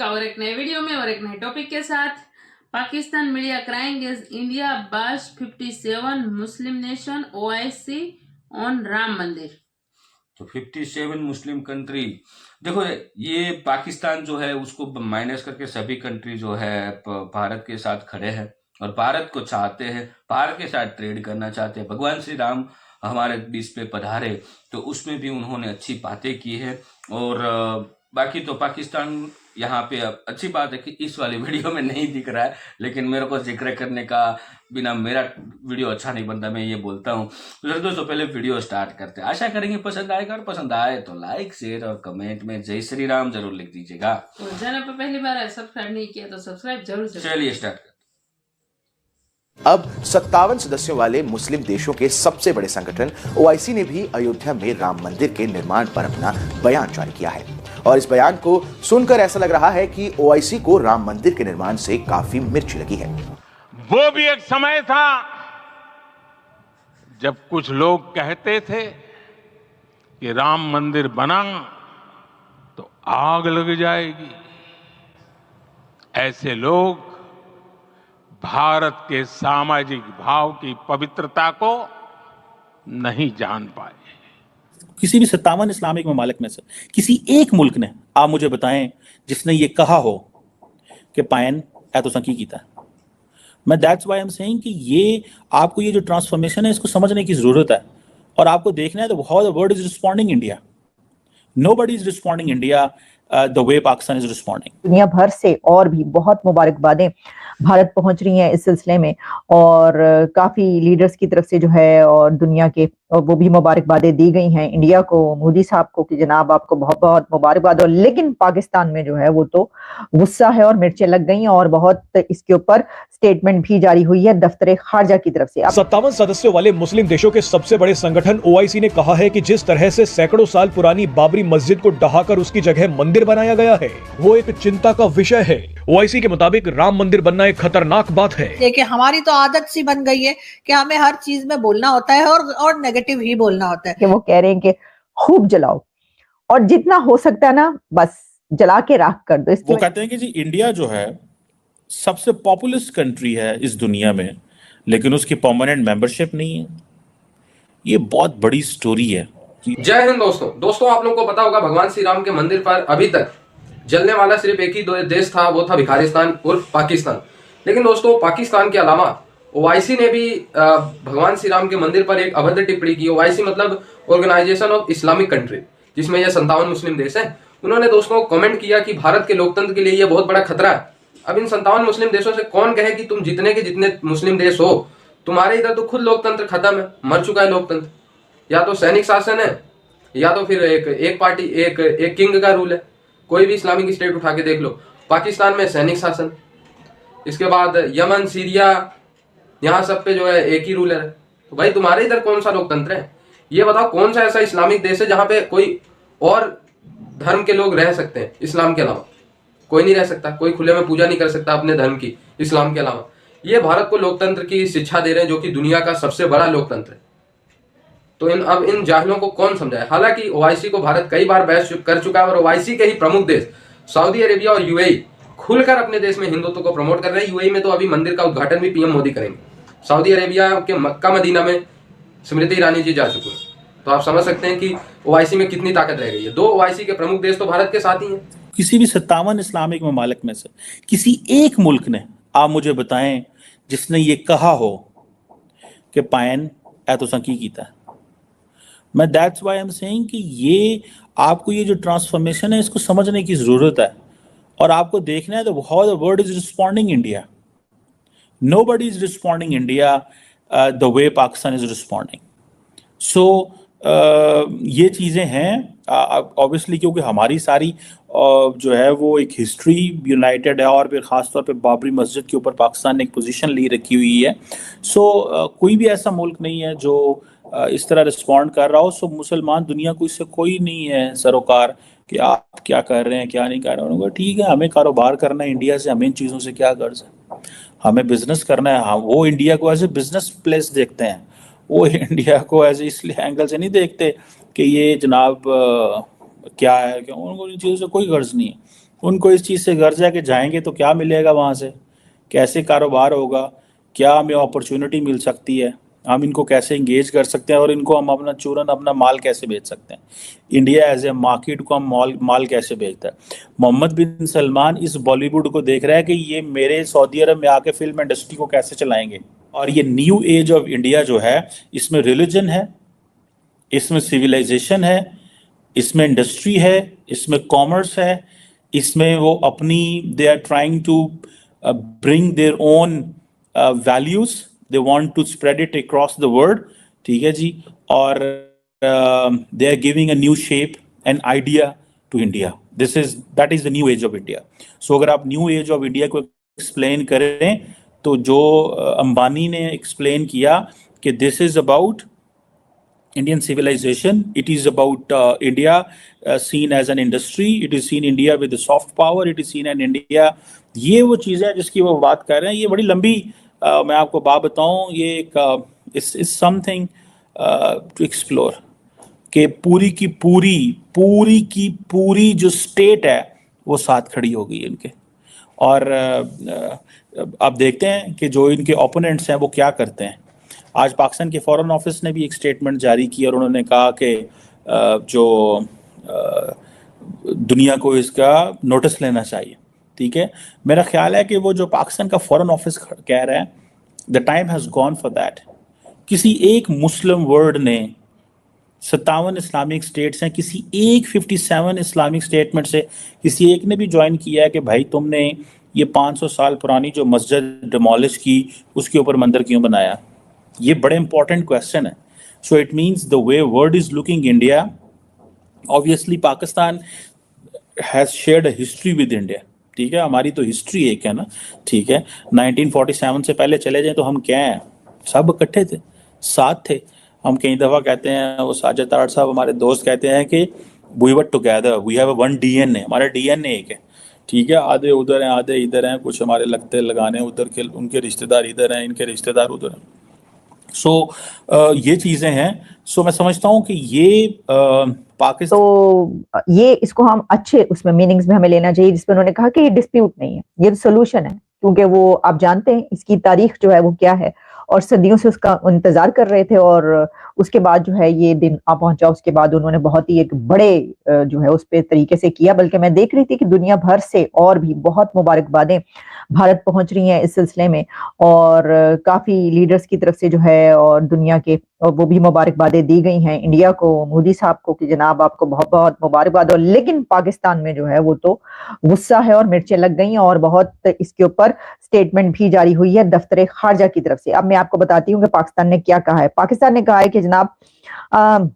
आपका और एक नए वीडियो में और एक नए टॉपिक के साथ। Pakistan media crying is India Bash 57 Muslim nation OIC on Ram मंदिर। तो 57 मुस्लिम कंट्री, देखो ये पाकिस्तान जो है उसको माइनस करके सभी कंट्री जो है भारत के साथ खड़े हैं और भारत को चाहते हैं, भारत के साथ ट्रेड करना चाहते हैं। भगवान श्री राम हमारे बीच पे पधारे तो उसमें भी उन्होंने अच्छी बातें की है। और बाकी तो पाकिस्तान यहाँ पे अब अच्छी बात है कि इस वाली वीडियो में नहीं दिख रहा है, लेकिन मेरे को जिक्र करने का बिना मेरा वीडियो अच्छा नहीं बनता, मैं ये बोलता हूँ। तो दोस्तों पहले वीडियो स्टार्ट करते हैं। आशा करेंगे पसंद आएगा और पसंद आए तो लाइक शेयर और कमेंट में जय श्री राम जरूर लिख दीजिएगा। और चैनल पर पहली बार सब्सक्राइब नहीं किया तो सब्सक्राइब जरूर से। चलिए स्टार्ट करते। अब 57 सदस्यों वाले मुस्लिम देशों के सबसे बड़े संगठन ओआईसी ने भी अयोध्या में राम मंदिर के निर्माण पर अपना बयान जारी किया है और इस बयान को सुनकर ऐसा लग रहा है कि ओआईसी को राम मंदिर के निर्माण से काफी मिर्च लगी है। वो भी एक समय था जब कुछ लोग कहते थे कि राम मंदिर बना तो आग लग जाएगी। ऐसे लोग भारत के सामाजिक भाव की पवित्रता को नहीं जान पाए। किसी भी 57 इस्लामिक ममालिक में से किसी एक मुल्क ने, आप मुझे बताएं, जिसने ये कहा हो कि पायन ऐतोसंकी कीता है। मैं that's why I am saying कि ये आपको ये जो ट्रांसफॉर्मेशन है इसको समझने की जरूरत है और आपको देखना है तो how the world is responding India. Nobody is responding India the way Pakistan is responding. दुनिया भर से और भी बहुत मुबारकबादें भारत पहुंच रही हैं इस सिलसिले में और काफी लीडर्स की तरफ से जो है और दुनिया के और वो भी मुबारकबादें दी गई हैं इंडिया को, मोदी साहब को कि जनाब आपको बहुत बहुत मुबारकबाद। और लेकिन पाकिस्तान में जो है वो तो गुस्सा है और मिर्चें लग गई हैं और बहुत इसके ऊपर स्टेटमेंट भी जारी हुई है दफ्तर खारजा की तरफ से। 57 सदस्यों वाले मुस्लिम देशों के सबसे बड़े संगठन ओआईसी ने कहा है कि जिस तरह से सैकड़ों साल पुरानी बाबरी मस्जिद को ढहाकर उसकी जगह मंदिर बनाया गया है वो एक चिंता का विषय है। ओआईसी के मुताबिक राम मंदिर बनना एक खतरनाक बात है। देखिए हमारी तो आदत सी बन गई है कि हमें हर चीज में बोलना होता है और नेगेटिव ही बोलना होता है। कि वो कह रहे हैं कि खूब जलाओ और जितना हो सकता है ना बस जला के राख कर दो। वो कहते हैं कि जी इंडिया जो है सबसे पॉपुलस कंट्री है इस दुनिया में, लेकिन उसकी परमानेंट मेंबरशिप नहीं है। ये बहुत बड़ी स्टोरी है। जय हिंद दोस्तों आप लोगों को पता होगा भगवान श्री राम के मंदिर पर अभी तक जलने वाला सिर्फ एक ही देश था, वो था भिखारिस्तान और पाकिस्तान। लेकिन दोस्तों पाकिस्तान के अलावा ओआईसी ने भी भगवान श्री राम के मंदिर पर एक अभद्र टिप्पणी की। ओआईसी मतलब ऑर्गेनाइजेशन ऑफ इस्लामिक कंट्री, जिसमें यह 57 मुस्लिम देश हैं। उन्होंने दोस्तों कमेंट किया कि भारत के लोकतंत्र के लिए यह बहुत बड़ा खतरा है। अब इन 57 मुस्लिम देशों से कौन कहे कि तुम जितने के जितने मुस्लिम देश हो, तुम्हारे इधर तो खुद लोकतंत्र खत्म है, मर चुका है लोकतंत्र। या तो सैनिक शासन है या तो फिर एक पार्टी एक किंग का रूल है। कोई भी इस्लामिक स्टेट उठा के देख लो, पाकिस्तान में सैनिक शासन, इसके बाद यमन, सीरिया, यहाँ सब पे जो है एक ही रूलर है। तो भाई तुम्हारे इधर कौन सा लोकतंत्र है? ये बताओ कौन सा ऐसा इस्लामिक देश है जहाँ पे कोई और धर्म के लोग रह सकते हैं इस्लाम के अलावा? कोई नहीं रह सकता, कोई खुले में पूजा नहीं कर सकता अपने धर्म की इस्लाम के अलावा। ये भारत को लोकतंत्र की शिक्षा दे रहे हैं, जो कि दुनिया का सबसे बड़ा लोकतंत्र है। तो अब इन जाहिलों को कौन समझाए? हालांकि ओआईसी को भारत कई बार बहस कर चुका है और ओआईसी के ही प्रमुख देश सऊदी अरेबिया और यूएई खुलकर अपने देश में हिंदुत्व को प्रमोट कर रहे हैं। यूएई में तो अभी मंदिर का उद्घाटन भी पीएम मोदी करेंगे। सऊदी अरेबिया के मक्का मदीना में स्मृति ईरानी जी जा चुके हैं। तो आप समझ सकते हैं कि ओआईसी में कितनी ताकत रह गई है। 2 ओआईसी के प्रमुख देश तो भारत के साथ ही हैं। किसी भी 57 इस्लामिक ममालिक में से किसी एक मुल्क ने, आप मुझे बताएं, जिसने ये कहा हो कि पायन ऐतोसंकी कीता है। मैं that's why I am saying कि ये आपको ये जो ट्रांसफॉर्मेशन है इसको समझने की जरूरत है और आपको देखना है तो how the world is responding India. Nobody is responding India the way Pakistan is responding. So ये चीज़ें हैं ऑब्वियसली, क्योंकि हमारी सारी जो है वो एक हिस्ट्री यूनाइटेड है और फिर ख़ासतौर पे बाबरी मस्जिद के ऊपर पाकिस्तान ने एक पोजीशन ली रखी हुई है। सो कोई भी ऐसा मुल्क नहीं है जो इस तरह रिस्पॉन्ड कर रहा हो। सो मुसलमान दुनिया को इससे कोई नहीं है सरोकार कि आप क्या कर रहे हैं क्या नहीं कर रहे हैं। उन्होंने ठीक है, हमें कारोबार करना है इंडिया से, हमें इन चीज़ों से क्या गर्ज है, हमें बिजनेस करना है। हाँ, वो इंडिया को एज ए बिजनेस प्लेस देखते हैं, वो इंडिया को एज इसलिए एंगल से नहीं देखते कि ये जनाब क्या है, कि उनको इन चीज़ों से कोई गर्ज नहीं है। उनको इस चीज़ से गर्ज है कि जाएंगे तो क्या मिलेगा वहाँ से, कैसे कारोबार होगा, क्या हमें अपॉर्चुनिटी मिल सकती है, हम इनको कैसे इंगेज कर सकते हैं और इनको हम अपना चूरन अपना माल कैसे बेच सकते हैं। इंडिया एज ए मार्केट को हम माल कैसे बेचता है। मोहम्मद बिन सलमान इस बॉलीवुड को देख रहा है कि ये मेरे सऊदी अरब में आके फिल्म इंडस्ट्री को कैसे चलाएंगे। और ये न्यू एज ऑफ इंडिया जो है, इसमें रिलीजन है, इसमें सिविलाइजेशन है, इसमें इंडस्ट्री है, इसमें कॉमर्स है, इसमें वो अपनी they are trying to bring their own values, they want to spread it across the world. ठीक है जी। और they are giving a new shape and idea to India. That is the new age of India. So अगर आप new age of India को explain करें तो जो अंबानी ने एक्सप्लेन किया कि this is about Indian civilization, it is about India seen as an industry, it is seen India with the soft power, it is seen in India। ये वो चीज़ें हैं जिसकी वो बात कर रहे हैं। ये बड़ी लंबी मैं आपको बात बताऊं, ये एक इज समथिंग टू एक्सप्लोर कि पूरी की पूरी जो स्टेट है वो साथ खड़ी हो गई इनके। और आप देखते हैं कि जो इनके ओपोनेंट्स हैं वो क्या करते हैं। आज पाकिस्तान के फॉरेन ऑफिस ने भी एक स्टेटमेंट जारी की और उन्होंने कहा कि जो दुनिया को इसका नोटिस लेना चाहिए। ठीक है, मेरा ख्याल है कि वो जो पाकिस्तान का फॉरेन ऑफिस कह रहा है, the time has gone for that. किसी एक मुस्लिम वर्ल्ड ने 57 इस्लामिक स्टेट्स हैं, किसी एक 57 इस्लामिक स्टेटमेंट से किसी एक ने भी ज्वाइन किया है कि भाई तुमने ये 500 साल पुरानी जो मस्जिद डिमोलिश की उसके ऊपर मंदिर क्यों बनाया। ये बड़े इंपॉर्टेंट क्वेश्चन है। So it means the way world is looking India, obviously Pakistan has shared a history with India. ठीक है, हमारी तो हिस्ट्री एक है ना। ठीक है, 1947 से पहले चले जाएं तो हम क्या हैं, सब इकट्ठे थे, साथ थे। हम कई दफ़ा कहते हैं, वो साजिद तारड़ साहब हमारे दोस्त कहते हैं कि we were together, we have one DNA, हमारा डीएनए एक है। ठीक है, आधे उधर हैं आधे इधर हैं, कुछ हमारे लगते लगाने उधर के, उनके रिश्तेदार इधर हैं, इनके रिश्तेदार उधर हैं। सो ये चीज़ें हैं। सो मैं समझता हूँ कि ये पाकिस्तान, तो ये इसको हम अच्छे उसमें मीनिंग्स में हमें लेना चाहिए, जिसमें उन्होंने कहा कि ये डिस्प्यूट नहीं है, ये सोल्यूशन है। क्योंकि वो आप जानते हैं इसकी तारीख जो है वो क्या है, और सदियों से उसका इंतजार कर रहे थे, और उसके बाद जो है ये दिन आ पहुंचा। उसके बाद उन्होंने बहुत ही एक बड़े जो है उस पे तरीके से किया। बल्कि मैं देख रही थी कि दुनिया भर से और भी बहुत मुबारकबादें भारत पहुंच रही हैं इस सिलसिले में, और काफी लीडर्स की तरफ से जो है और दुनिया के, और वो भी मुबारकबादें दी गई हैं इंडिया को, मोदी साहब को, कि जनाब आपको बहुत बहुत मुबारकबाद। और लेकिन पाकिस्तान में जो है वो तो गुस्सा है और मिर्चें लग गई हैं, और बहुत इसके ऊपर स्टेटमेंट भी जारी हुई है दफ्तर खारजा की तरफ से। अब मैं आपको बताती हूँ कि पाकिस्तान ने क्या कहा है। पाकिस्तान ने कहा है कि जनाब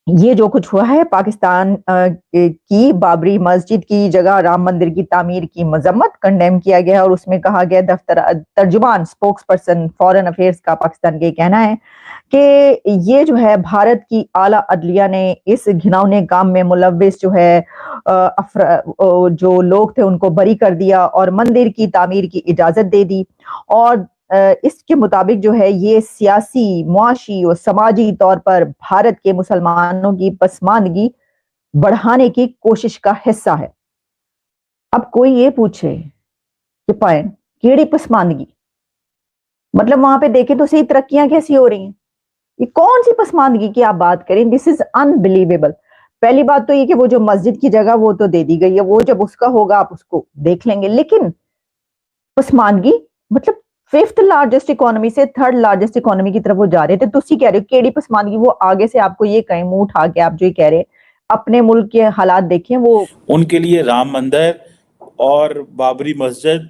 ये जो कुछ हुआ है, पाकिस्तान की बाबरी मस्जिद की जगह राम मंदिर की तामीर की मजम्मत कंडेम किया गया, और उसमें कहा गया, दफ्तर तर्जुमान स्पोक्स पर्सन फॉरेन अफेयर्स का पाकिस्तान के कहना है कि ये जो है भारत की आला अदलिया ने इस घिनौने काम में मुलव्विस जो है जो लोग थे उनको बरी कर दिया और मंदिर की तामीर की इजाजत दे दी। और इसके मुताबिक जो है ये सियासी, मुआशी और समाजी तौर पर भारत के मुसलमानों की पसमानदगी बढ़ाने की कोशिश का हिस्सा है। अब कोई ये पूछे कि पाए केड़ी पसमानदगी, मतलब वहां पे देखें तो सही तरक्कियां कैसी हो रही हैं, ये कौन सी पसमानदगी की आप बात करें। This is unbelievable. पहली बात तो ये कि वो जो मस्जिद की जगह वो तो दे दी गई है, वो जब उसका होगा आप उसको देख लेंगे, लेकिन पसमानदगी मतलब 5th लार्जेस्ट इकोनॉमी से 3rd लार्जेस्ट इकोनॉमी की तरफ वो जा रहे थे। तो कह रहे हो केड़ी पसमानदगी, वो आगे से आपको ये कहें मुंह उठा के, आप जो ये कह रहे हैं अपने मुल्क के हालात देखें। वो उनके लिए राम मंदिर और बाबरी मस्जिद,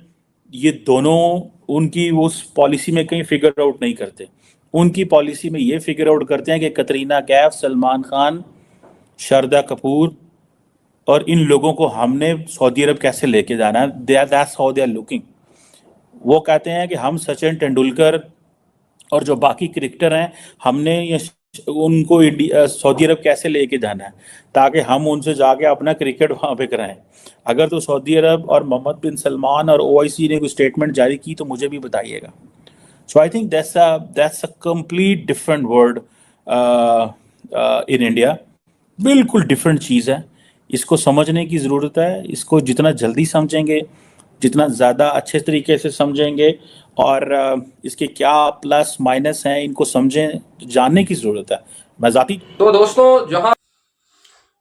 ये दोनों उनकी उस पॉलिसी में कहीं फिगर आउट नहीं करते। उनकी पॉलिसी में ये फिगर आउट करते हैं कि कतरीना कैफ, सलमान खान, शारदा कपूर और इन लोगों को हमने सऊदी अरब कैसे लेके जाना है। That's how they are looking. वो कहते हैं कि हम सचिन तेंदुलकर और जो बाकी क्रिकेटर हैं, हमने ये उनको सऊदी अरब कैसे लेके जाना है ताकि हम उनसे जाके अपना क्रिकेट वहाँ पे कराएं। अगर तो सऊदी अरब और मोहम्मद बिन सलमान और ओआईसी ने कोई स्टेटमेंट जारी की तो मुझे भी बताइएगा। So I think that's a complete different world in India. बिल्कुल डिफरेंट चीज़ है इसको समझने की ज़रूरत है। इसको जितना जल्दी समझेंगे, जितना ज़्यादा अच्छे तरीके से समझेंगे और इसके क्या प्लस माइनस हैं, इनको समझें, जानने की ज़रूरत है। मैं ज़ाती तो दोस्तों जहां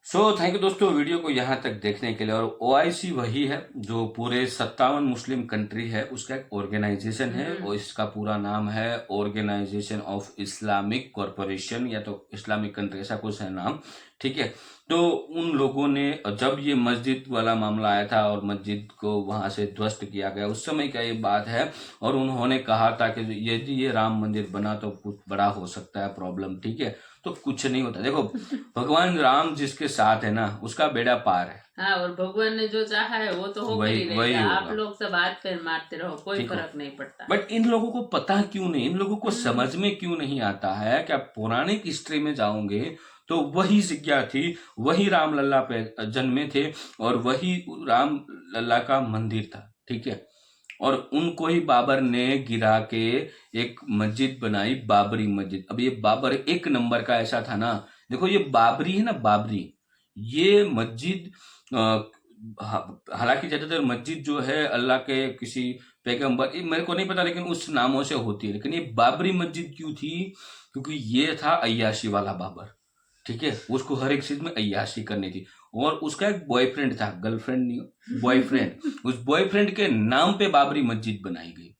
थैंक यू दोस्तों वीडियो को यहाँ तक देखने के लिए। और ओआईसी वही है जो पूरे 57 मुस्लिम कंट्री है उसका एक ऑर्गेनाइजेशन है और इसका पूरा नाम है ऑर्गेनाइजेशन ऑफ इस्लामिक कॉरपोरेशन या तो इस्लामिक कंट्री, ऐसा कुछ है नाम, ठीक है। तो उन लोगों ने जब ये मस्जिद वाला मामला आया था और मस्जिद को वहां से ध्वस्त किया गया, उस समय का ये बात है, और उन्होंने कहा था कि यदि ये राम मंदिर बना तो कुछ बड़ा हो सकता है प्रॉब्लम, ठीक है। तो कुछ नहीं होता। देखो भगवान राम जिसके साथ है ना उसका बेड़ा पार है। हाँ, और भगवान ने जो चाहा है वो तो होगा ही वही रहेगा। आप होगा। लोग सब हाथ पैर मारते रहो, कोई फर्क नहीं पड़ता। बट इन लोगों को पता क्यों नहीं, इन लोगों को समझ में क्यों नहीं आता है कि आप पौराणिक हिस्ट्री में जाओगे तो वही जगह थी, वही राम लल्ला पे जन्मे थे और वही राम लल्ला का मंदिर था, ठीक है। और उनको ही बाबर ने गिरा के एक मस्जिद बनाई, बाबरी मस्जिद। अब ये बाबर एक नंबर का ऐसा था ना, देखो ये बाबरी है ना, बाबरी, ये मस्जिद हालांकि ज्यादातर मस्जिद जो है अल्लाह के किसी पैगंबर, मेरे को नहीं पता, लेकिन उस नामों से होती है। लेकिन ये बाबरी मस्जिद क्यों थी? क्योंकि ये था अय्याशी वाला बाबर, ठीक है। उसको हर एक चीज में अय्याशी करनी थी और उसका एक बॉयफ्रेंड था, गर्लफ्रेंड नहीं, बॉयफ्रेंड। उस बॉयफ्रेंड के नाम पे बाबरी मस्जिद बनाई गई।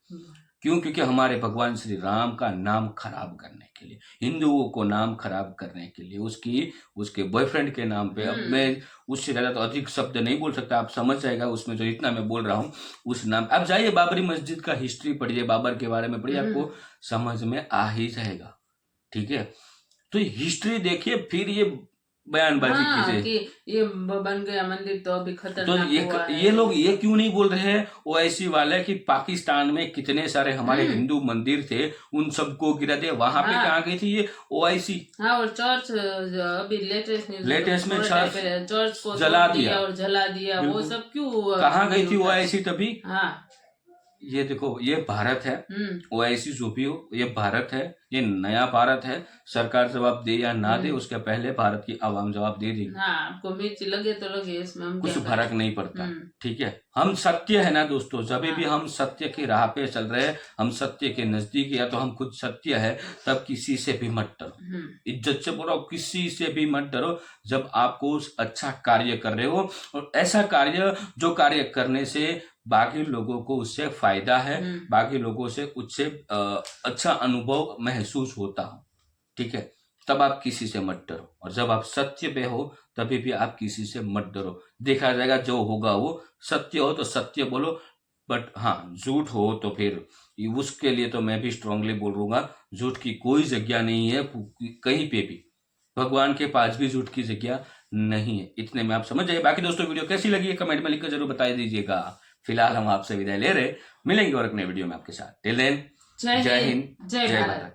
क्यों? क्योंकि हमारे भगवान श्री राम का नाम खराब करने के लिए, हिंदुओं को नाम खराब करने के लिए, उसके बॉयफ्रेंड के नाम पे। अब मैं उससे ज्यादा तो अधिक शब्द नहीं बोल सकता, आप समझ जाएगा उसमें जो इतना मैं बोल रहा हूँ उस नाम। अब जाइए बाबरी मस्जिद का हिस्ट्री पढ़िए, बाबर के बारे में पढ़िए, आपको समझ में आ ही जाएगा, ठीक है। तो हिस्ट्री देखिए फिर ये बयानबाजी कीजिए कि ये बन गया मंदिर तो अभी तो खतरनाक हुआ है। ये लोग ये क्यों नहीं बोल रहे हैं ओआईसी वाले कि पाकिस्तान में कितने सारे हमारे हिंदू मंदिर थे उन सबको गिरा दिया, वहां पे कहाँ गई थी ये ओआईसी? हाँ, और चर्च अभी लेटेस्ट में चर्च को जला दिया और जला दिया, वो सब क्यों? कहाँ गई थी ओआईसी तभी? हाँ, ये देखो ये भारत है, ओआईसी जो भी हो ये भारत है, ये नया भारत है। सरकार जवाब दे या ना दे उसके पहले भारत की आवाम जवाब दे दी। हाँ, आपको मिर्च लगे तो लगे, इसमें हम कुछ क्या फर्क नहीं पड़ता, ठीक है। हम सत्य है ना दोस्तों, जब भी हम सत्य की राह पे चल रहे हैं, हम सत्य के नजदीक, या तो हम खुद सत्य है, तब किसी से भी मत डरो, इज्जत से बोलो, किसी से भी मत डरो। जब आपको अच्छा कार्य कर रहे हो और ऐसा कार्य जो कार्य करने से बाकी लोगों को उससे फायदा है, बाकी लोगों से उससे अच्छा अनुभव महसूस होता हो, ठीक है, तब आप किसी से मत डरो। और जब आप सत्य पे हो तभी भी आप किसी से मत डरो। देखा जाएगा जो होगा वो, सत्य हो तो सत्य बोलो, बट हाँ झूठ हो तो फिर उसके लिए तो मैं भी स्ट्रांगली बोलूंगा, झूठ की कोई जगह नहीं है कहीं पे भी, भगवान के पास भी झूठ की जगह नहीं है। इतने में आप समझ जाइए। बाकी दोस्तों वीडियो कैसी लगी है कमेंट में लिखकर जरूर बता दीजिएगा। फिलहाल हम आपसे विदाई ले रहे, मिलेंगे और एक नए वीडियो में आपके साथ। टिल देन जय हिंद, जय भारत।